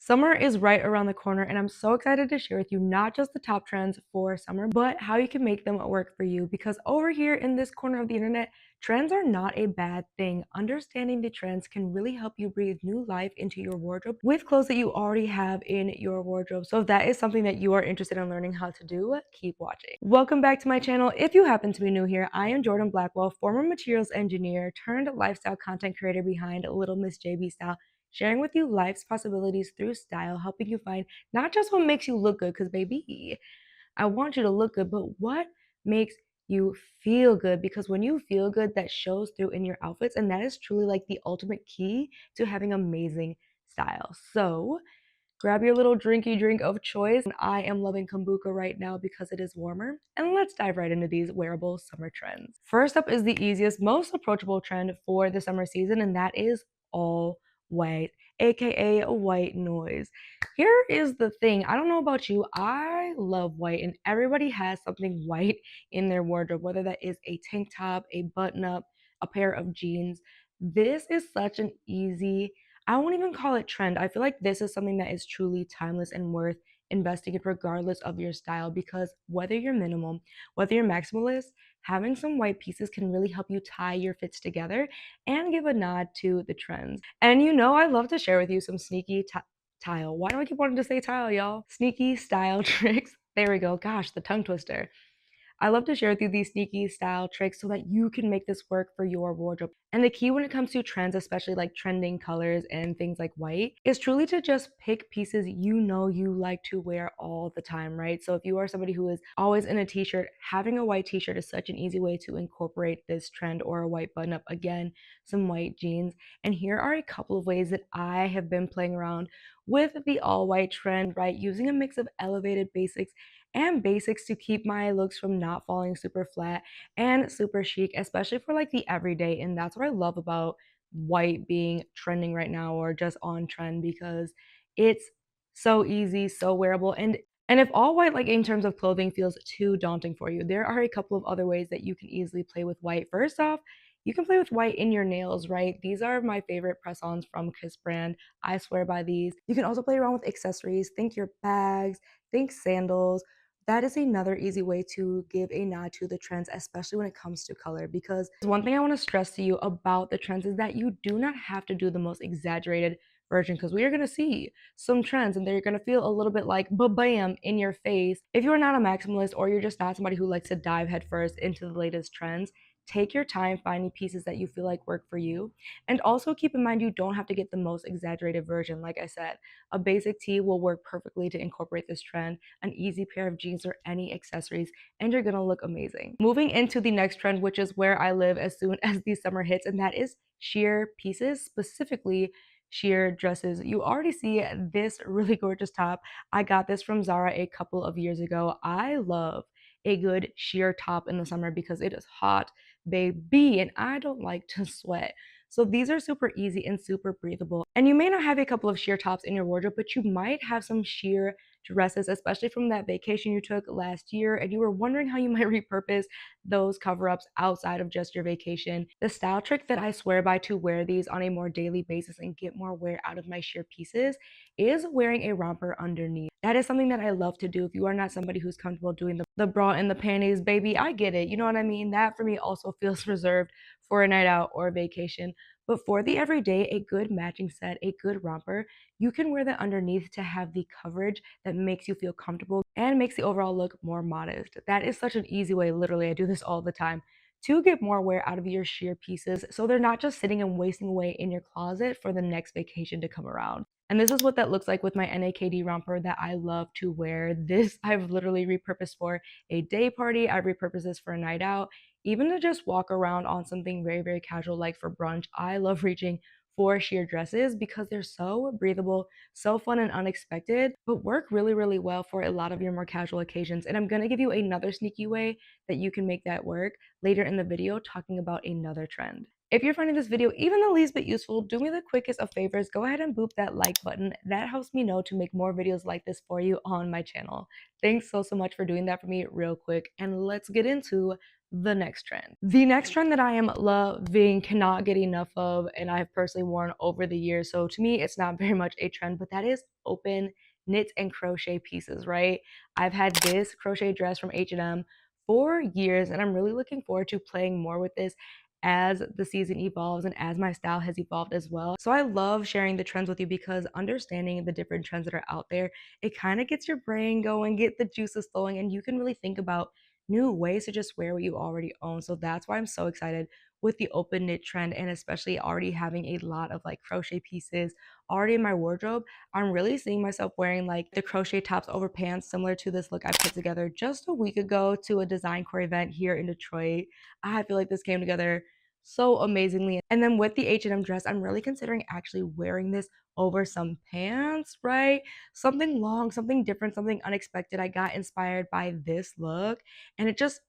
Summer is right around the corner, and I'm so excited to share with you not just the top trends for summer, but how you can make them work for you. Because over here in this corner of the internet, trends are not a bad thing. Understanding the trends can really help you breathe new life into your wardrobe with clothes that you already have in your wardrobe. So if that is something that you are interested in learning how to do, keep watching. Welcome back to my channel. If you happen to be new here, I am Jordan Blackwell, former materials engineer turned lifestyle content creator behind Little Miss JB Style, sharing with you life's possibilities through style, helping you find not just what makes you look good, because baby, I want you to look good, but what makes you feel good, because when you feel good, that shows through in your outfits, and that is truly like the ultimate key to having amazing style. So grab your little drinky drink of choice. I am loving kombucha right now because it is warmer. And let's dive right into these wearable summer trends. First up is the easiest, most approachable trend for the summer season, and that is all white, aka white noise. Here is the thing. I don't know about you. I love white, and everybody has something white in their wardrobe, whether that is a tank top, a button up, a pair of jeans. This is such an easy, I won't even call it trend. I feel like this is something that is truly timeless and worth investing in regardless of your style, because whether you're minimal, whether you're maximalist, having some white pieces can really help you tie your fits together and give a nod to the trends. And you know, I love to share with you some sneaky tile. Why do I keep wanting to say tile, y'all? Sneaky style tricks. There we go. Gosh, the tongue twister. I love to share with you these sneaky style tricks so that you can make this work for your wardrobe. And the key when it comes to trends, especially like trending colors and things like white, is truly to just pick pieces you know you like to wear all the time, right? So if you are somebody who is always in a t-shirt, having a white t-shirt is such an easy way to incorporate this trend, or a white button up. Again, some white jeans. And here are a couple of ways that I have been playing around with the all white trend, right? Using a mix of elevated basics and basics to keep my looks from not falling super flat and super chic, especially for like the everyday. And that's what I love about white being trending right now, or just on trend, because it's so easy, so wearable. And if all white, like in terms of clothing, feels too daunting for you, there are a couple of other ways that you can easily play with white. First off, you can play with white in your nails, right? These are my favorite press-ons from Kiss brand. I swear by these. You can also play around with accessories. Think your bags, think sandals. That is another easy way to give a nod to the trends, especially when it comes to color. Because one thing I want to stress to you about the trends is that you do not have to do the most exaggerated version, because we are going to see some trends and they're going to feel a little bit like bam in your face. If you're not a maximalist, or you're just not somebody who likes to dive headfirst into the latest trends, take your time finding pieces that you feel like work for you. And also keep in mind, you don't have to get the most exaggerated version. Like I said, a basic tee will work perfectly to incorporate this trend, an easy pair of jeans, or any accessories, and you're gonna look amazing. Moving into the next trend, which is where I live as soon as the summer hits, and that is sheer pieces, specifically sheer dresses. You already see this really gorgeous top. I got this from Zara a couple of years ago. I love a good sheer top in the summer because it is hot, baby, and I don't like to sweat. So these are super easy and super breathable. And you may not have a couple of sheer tops in your wardrobe, but you might have some sheer dresses, especially from that vacation you took last year, and you were wondering how you might repurpose those cover-ups outside of just your vacation. The style trick that I swear by to wear these on a more daily basis and get more wear out of my sheer pieces is wearing a romper underneath. That is something that I love to do. If you are not somebody who's comfortable doing the bra and the panties, baby, I get it. You know what I mean? That for me also feels reserved for a night out or a vacation. But for the everyday, a good matching set, a good romper, you can wear that underneath to have the coverage that makes you feel comfortable and makes the overall look more modest. That is such an easy way, literally, I do this all the time, to get more wear out of your sheer pieces, so they're not just sitting and wasting away in your closet for the next vacation to come around. And this is what that looks like with my NAKD romper that I love to wear. This I've literally repurposed for a day party. I've repurposed this for a night out, even to just walk around on something very, very casual like for brunch. I love reaching for sheer dresses because they're so breathable, so fun and unexpected, but work really, really well for a lot of your more casual occasions. And I'm gonna give you another sneaky way that you can make that work later in the video, talking about another trend. If you're finding this video even the least bit useful, do me the quickest of favors. Go ahead and boop that like button. That helps me know to make more videos like this for you on my channel. Thanks so much for doing that for me real quick. And let's get into the next trend. The next trend that I am loving, cannot get enough of, and I've personally worn over the years. So to me, it's not very much a trend, but that is open knit and crochet pieces, right? I've had this crochet dress from H&M for years, and I'm really looking forward to playing more with this as the season evolves and as my style has evolved as well. So I love sharing the trends with you because understanding the different trends that are out there, it kind of gets your brain going, get the juices flowing, and you can really think about new ways to just wear what you already own. So that's why I'm so excited with the open knit trend, and especially already having a lot of like crochet pieces already in my wardrobe. I'm really seeing myself wearing like the crochet tops over pants similar to this look I put together just a week ago to a design core event here in Detroit. I feel like this came together so amazingly. And then with the H&M dress, I'm really considering actually wearing this over some pants, right? Something long, something different, something unexpected. I got inspired by this look and it just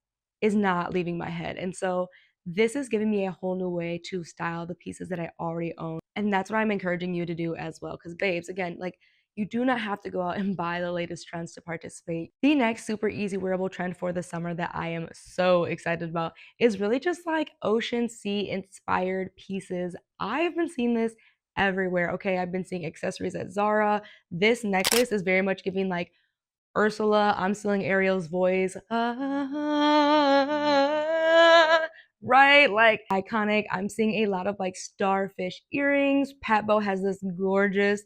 is not leaving my head. And so this is giving me a whole new way to style the pieces that I already own. And that's what I'm encouraging you to do as well. Because, babes, again, like you do not have to go out and buy the latest trends to participate. The next super easy wearable trend for the summer that I am so excited about is really just like ocean sea inspired pieces. I've been seeing this everywhere. Okay, I've been seeing accessories at Zara. This necklace is very much giving like Ursula, I'm stealing Ariel's voice. Right? Like iconic. I'm seeing a lot of like starfish earrings. Patbo has this gorgeous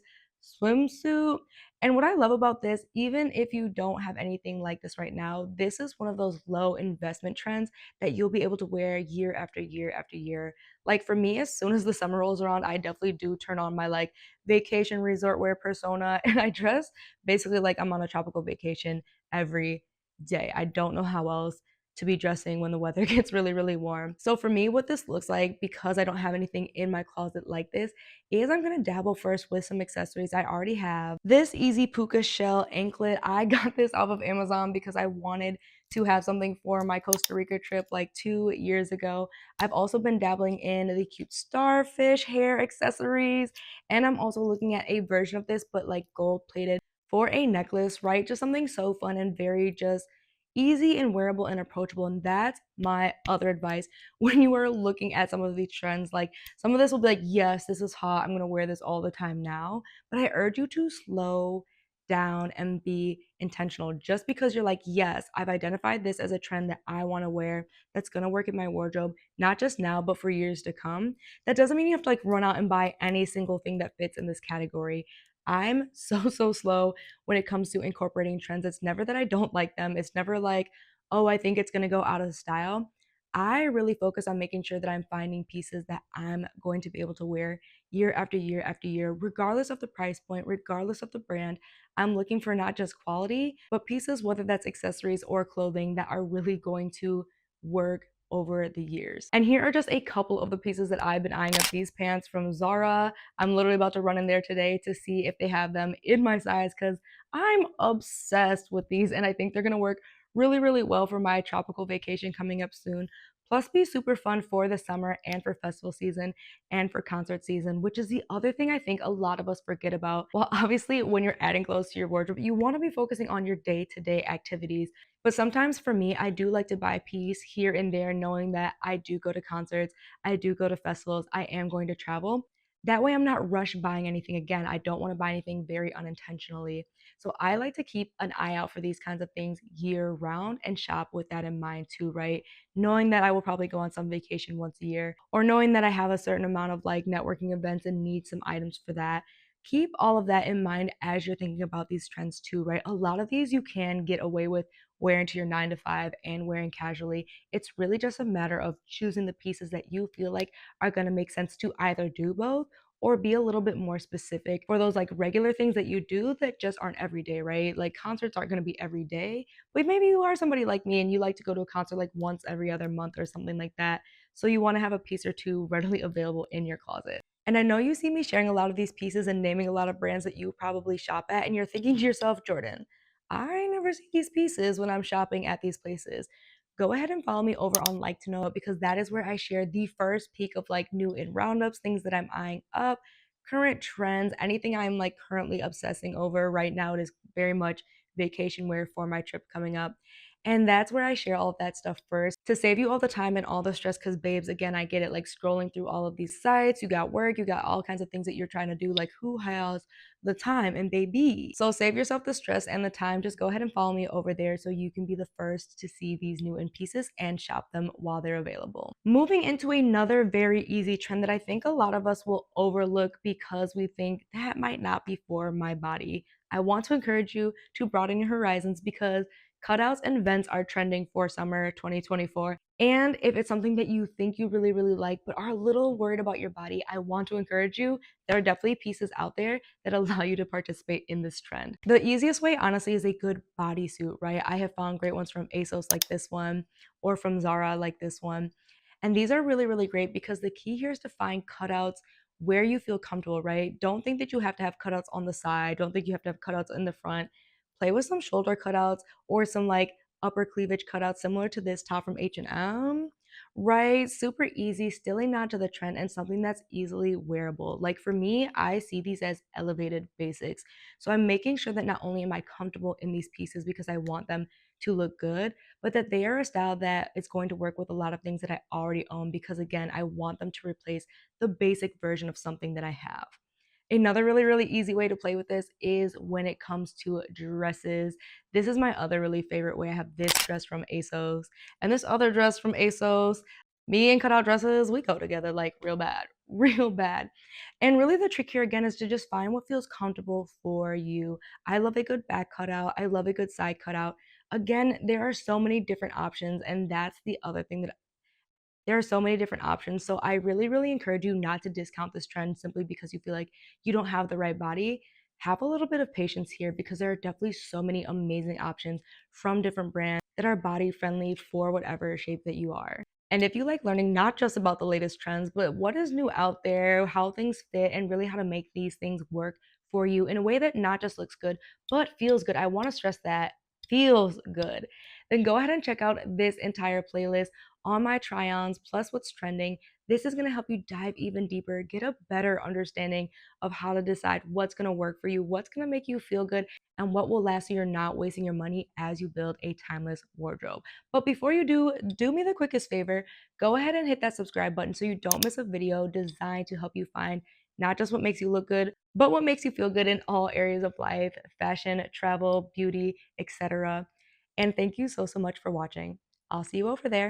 swimsuit. And what I love about this, even if you don't have anything like this right now, this is one of those low investment trends that you'll be able to wear year after year after year. Like for me, as soon as the summer rolls around, I definitely do turn on my like vacation resort wear persona and I dress basically like I'm on a tropical vacation every day. I don't know how else to be dressing when the weather gets really, really warm. So for me, what this looks like, because I don't have anything in my closet like this, is I'm gonna dabble first with some accessories I already have. This easy puka shell anklet, I got this off of Amazon because I wanted to have something for my Costa Rica trip like 2 years ago. I've also been dabbling in the cute starfish hair accessories, and I'm also looking at a version of this, but like gold plated for a necklace, right? Just something so fun and very just easy and wearable and approachable. And that's my other advice when you are looking at some of these trends. Like some of this will be like, yes, this is hot. I'm going to wear this all the time now. But I urge you to slow down and be intentional. Just because you're like, yes, I've identified this as a trend that I want to wear that's going to work in my wardrobe, not just now, but for years to come. That doesn't mean you have to like run out and buy any single thing that fits in this category. I'm so slow when it comes to incorporating trends. It's never that I don't like them. It's never like, oh, I think it's going to go out of style. I really focus on making sure that I'm finding pieces that I'm going to be able to wear year after year after year, regardless of the price point, regardless of the brand. I'm looking for not just quality, but pieces, whether that's accessories or clothing, that are really going to work over the years. And here are just a couple of the pieces that I've been eyeing up. These pants from Zara. I'm literally about to run in there today to see if they have them in my size because I'm obsessed with these and I think they're gonna work really, really well for my tropical vacation coming up soon. Plus, be super fun for the summer and for festival season and for concert season, which is the other thing I think a lot of us forget about. Well, obviously, when you're adding clothes to your wardrobe, you want to be focusing on your day to day activities. But sometimes for me, I do like to buy a piece here and there, knowing that I do go to concerts, I do go to festivals, I am going to travel. That way, I'm not rush buying anything again. I don't want to buy anything very unintentionally. So I like to keep an eye out for these kinds of things year round and shop with that in mind too, right? Knowing that I will probably go on some vacation once a year, or knowing that I have a certain amount of like networking events and need some items for that. Keep all of that in mind as you're thinking about these trends too, right? A lot of these you can get away with wearing to your 9 to 5 and wearing casually. It's really just a matter of choosing the pieces that you feel like are going to make sense to either do both or be a little bit more specific for those like regular things that you do that just aren't every day, right? Like concerts aren't going to be every day, but maybe you are somebody like me and you like to go to a concert like once every other month or something like that. So you want to have a piece or two readily available in your closet. And I know you see me sharing a lot of these pieces and naming a lot of brands that you probably shop at, and you're thinking to yourself, Jordan, I never see these pieces when I'm shopping at these places. Go ahead and follow me over on Like to Know It because that is where I share the first peek of like new in roundups, things that I'm eyeing up, current trends, anything I'm like currently obsessing over right now. It is very much vacation wear for my trip coming up. And that's where I share all of that stuff first to save you all the time and all the stress. Because, babes, again, I get it, like scrolling through all of these sites. You got work, you got all kinds of things that you're trying to do. Like, who has the time? And, baby. So, save yourself the stress and the time. Just go ahead and follow me over there so you can be the first to see these new in pieces and shop them while they're available. Moving into another very easy trend that I think a lot of us will overlook because we think that might not be for my body. I want to encourage you to broaden your horizons because cutouts and vents are trending for summer 2024. And if it's something that you think you really, really like, but are a little worried about your body, I want to encourage you. There are definitely pieces out there that allow you to participate in this trend. The easiest way, honestly, is a good bodysuit, right? I have found great ones from ASOS like this one or from Zara like this one. And these are really, really great because the key here is to find cutouts where you feel comfortable, right? Don't think that you have to have cutouts on the side. Don't think you have to have cutouts in the front. Play with some shoulder cutouts or some like upper cleavage cutouts similar to this top from H&M. Right? Super easy, still a nod to the trend and something that's easily wearable. Like for me, I see these as elevated basics. So I'm making sure that not only am I comfortable in these pieces because I want them to look good, but that they are a style that is going to work with a lot of things that I already own because again, I want them to replace the basic version of something that I have. Another really, really easy way to play with this is when it comes to dresses. This is my other really favorite way. I have this dress from ASOS and this other dress from ASOS. Me and cutout dresses, we go together like real bad, real bad. And really the trick here again is to just find what feels comfortable for you. I love a good back cutout. I love a good side cutout. Again, there are so many different options, and that's the other thing that there are so many different options. So I really, really encourage you not to discount this trend simply because you feel like you don't have the right body. Have a little bit of patience here because there are definitely so many amazing options from different brands that are body friendly for whatever shape that you are. And if you like learning not just about the latest trends, but what is new out there, how things fit, and really how to make these things work for you in a way that not just looks good, but feels good. I want to stress that feels good. Then go ahead and check out this entire playlist on my try-ons plus what's trending. This is going to help you dive even deeper, get a better understanding of how to decide what's going to work for you, what's going to make you feel good, and what will last so you're not wasting your money as you build a timeless wardrobe. But before you do me the quickest favor, go ahead and hit that subscribe button so you don't miss a video designed to help you find not just what makes you look good, but what makes you feel good in all areas of life, fashion, travel, beauty, etc. And thank you so, so much for watching. I'll see you over there.